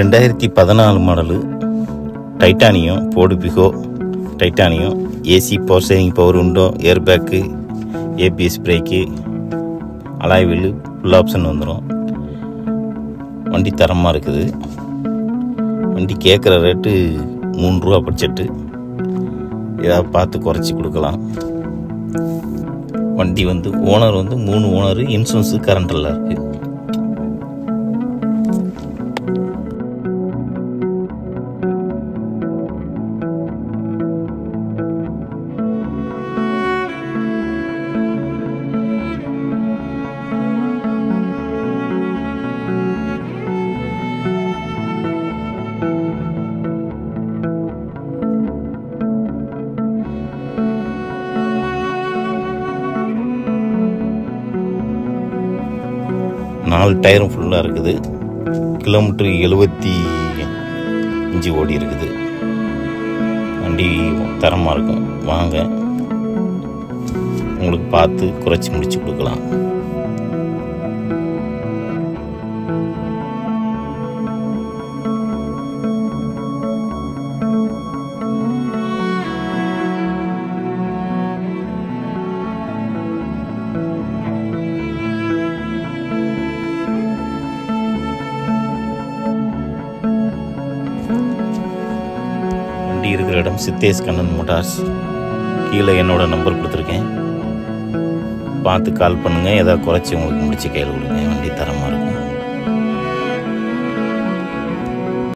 2014 model titanium Ford Figo titanium. AC, power steering, power window, air bag, ABS brake, alloy wheel, full option வந்துடும். வண்டி தரமாக இருக்குது. வண்டி கேட்குற ரேட்டு 3 ரூபா பட்ஜெட்டு. ஏதாவது பார்த்து குறைச்சி கொடுக்கலாம். வண்டி ஓனர் 3 ஓனர், இன்சூரன்ஸு கரண்டெல்லாம் இருக்குது. நாலு டயரும் ஃபுல்லாக இருக்குது. கிலோமீட்டர் 75 ஓடி இருக்குது. வண்டி தரமாக இருக்கும். வாங்க, உங்களுக்கு பார்த்து குறைச்சி முடிச்சு கொடுக்கலாம். வண்டி இருக்கிற இடம் சித்தேஷ் கண்ணன் மோட்டார்ஸ். கீழே என்னோட நம்பர் கொடுத்துருக்கேன். பார்த்து கால் பண்ணுங்கள். ஏதாவது குறைச்சி உங்களுக்கு முடிச்சு கையில் கொடுங்க. வண்டி தரமாக இருக்கும்.